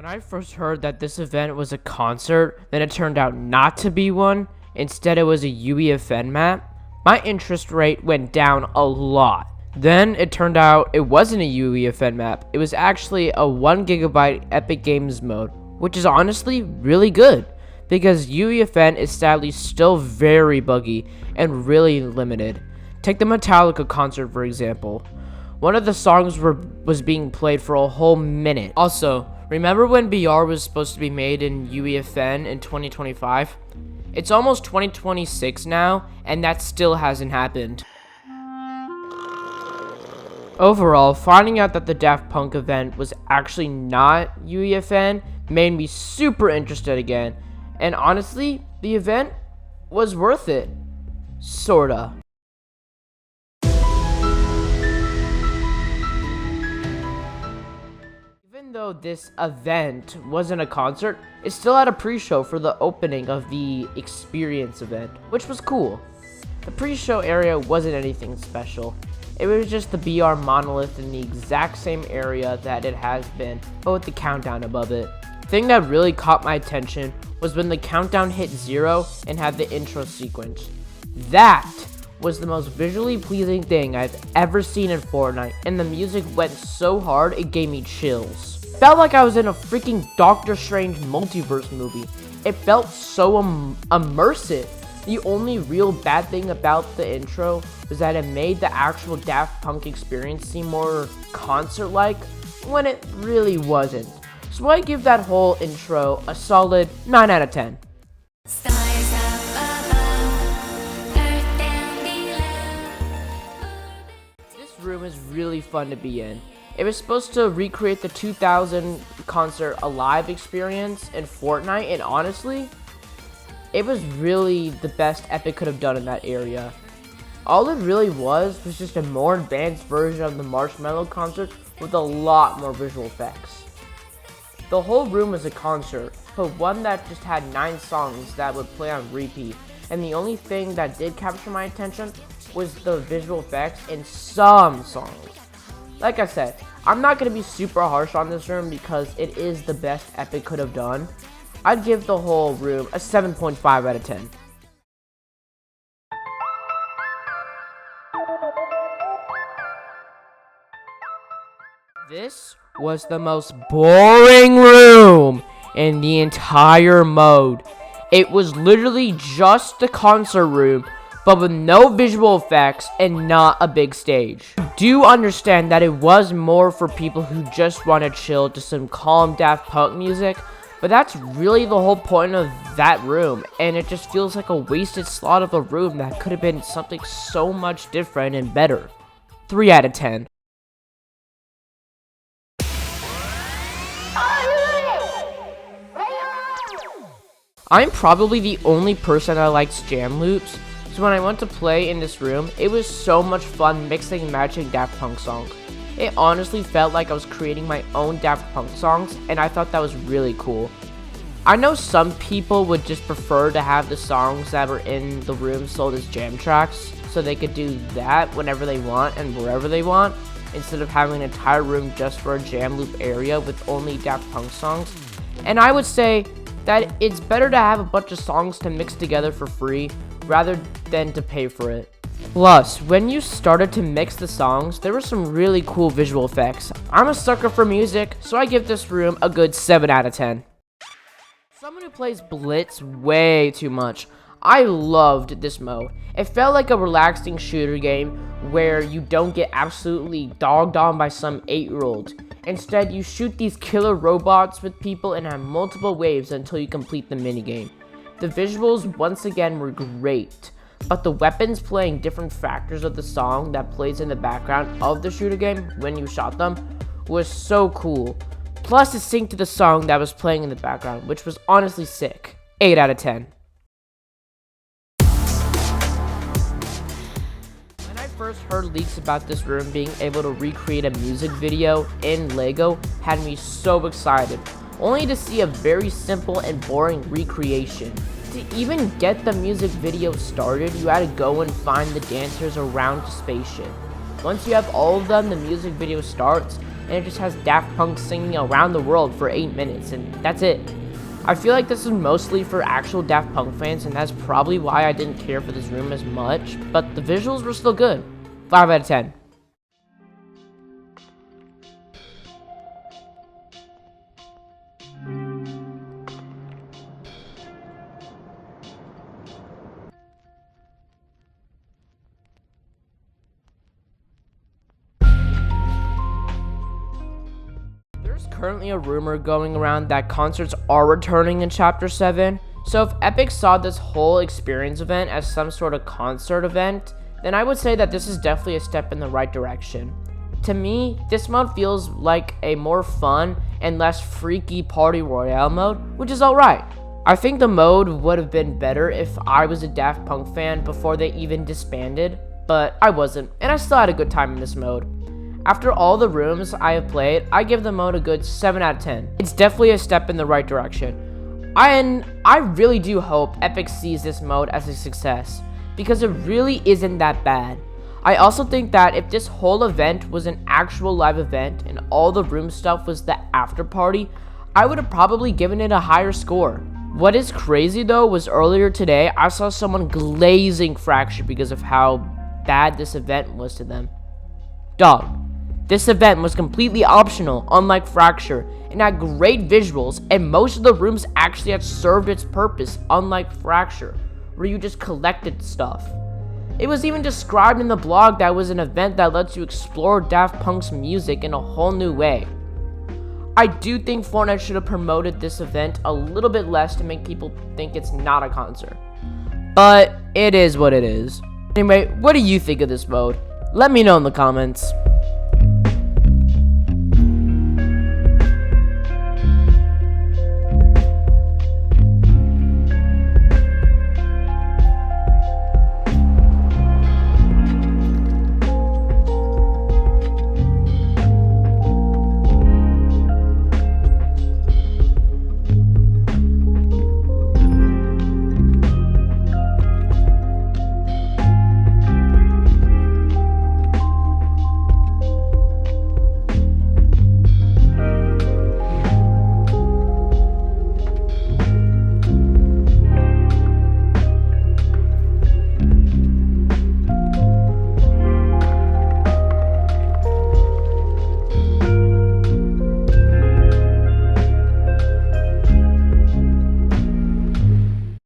I first heard that this event was a concert, then it turned out not to be one, instead it was a UEFN map, my interest rate went down a lot. Then it turned out it wasn't a UEFN map, it was actually a 1 GB Epic Games mode, which is honestly really good, because UEFN is sadly still very buggy and really limited. Take the Metallica concert for example. One of the songs was being played for a whole minute. Also, remember when BR was supposed to be made in UEFN in 2025? It's almost 2026 now, and that still hasn't happened. Overall, finding out that the Daft Punk event was actually not UEFN made me super interested again, and honestly, the event was worth it. Sorta. Even though this event wasn't a concert, it still had a pre-show for the opening of the Experience event, which was cool. The pre-show area wasn't anything special. It was just the BR monolith in the exact same area that it has been, but with the countdown above it. The thing that really caught my attention was when the countdown hit 0 and had the intro sequence. That was the most visually pleasing thing I've ever seen in Fortnite, and the music went so hard it gave me chills. Felt like I was in a freaking Doctor Strange multiverse movie. It felt so immersive. The only real bad thing about the intro was that it made the actual Daft Punk experience seem more concert-like when it really wasn't. So I give that whole intro a solid 9 out of 10. This room is really fun to be in. It was supposed to recreate the 2000 concert Alive experience in Fortnite, and honestly, it was really the best Epic could have done in that area. All it really was just a more advanced version of the Marshmallow concert with a lot more visual effects. The whole room was a concert, but one that just had 9 songs that would play on repeat, and the only thing that did capture my attention was the visual effects in some songs. Like I said, I'm not going to be super harsh on this room because it is the best Epic could have done. I'd give the whole room a 7.5 out of 10. This was the most boring room in the entire mode. It was literally just a concert room, but with no visual effects and not a big stage. I do understand that it was more for people who just want to chill to some calm Daft Punk music, but that's really the whole point of that room, and it just feels like a wasted slot of a room that could have been something so much different and better. 3 out of 10. I'm probably the only person that likes jam loops, so when I went to play in this room, it was so much fun mixing and matching Daft Punk songs. It honestly felt like I was creating my own Daft Punk songs, and I thought that was really cool. I know some people would just prefer to have the songs that were in the room sold as jam tracks, so they could do that whenever they want and wherever they want, instead of having an entire room just for a jam loop area with only Daft Punk songs. And I would say that it's better to have a bunch of songs to mix together for free, rather than to pay for it. Plus, when you started to mix the songs, there were some really cool visual effects. I'm a sucker for music, so I give this room a good 7 out of 10. Someone who plays Blitz way too much. I loved this mode. It felt like a relaxing shooter game where you don't get absolutely dogged on by some 8-year-old. Instead, you shoot these killer robots with people and have multiple waves until you complete the minigame. The visuals once again were great, but the weapons playing different factors of the song that plays in the background of the shooter game when you shot them was so cool. Plus it synced to the song that was playing in the background, which was honestly sick. 8 out of 10. When I first heard leaks about this room being able to recreate a music video in LEGO had me so excited, only to see a very simple and boring recreation. To even get the music video started, you had to go and find the dancers around the spaceship. Once you have all of them, the music video starts, and it just has Daft Punk singing around the world for 8 minutes, and that's it. I feel like this is mostly for actual Daft Punk fans, and that's probably why I didn't care for this room as much, but the visuals were still good. 5 out of 10. There's currently a rumor going around that concerts are returning in Chapter 7, so if Epic saw this whole experience event as some sort of concert event, then I would say that this is definitely a step in the right direction. To me, this mode feels like a more fun and less freaky party royale mode, which is alright. I think the mode would have been better if I was a Daft Punk fan before they even disbanded, but I wasn't, and I still had a good time in this mode. After all the rooms I have played, I give the mode a good 7 out of 10. It's definitely a step in the right direction. I really do hope Epic sees this mode as a success, because it really isn't that bad. I also think that if this whole event was an actual live event and all the room stuff was the after party, I would have probably given it a higher score. What is crazy though was earlier today I saw someone glazing Fracture because of how bad this event was to them. Dog, this event was completely optional, unlike Fracture, and had great visuals, and most of the rooms actually had served its purpose, unlike Fracture, where you just collected stuff. It was even described in the blog that it was an event that lets you explore Daft Punk's music in a whole new way. I do think Fortnite should have promoted this event a little bit less to make people think it's not a concert. But it is what it is. Anyway, what do you think of this mode? Let me know in the comments.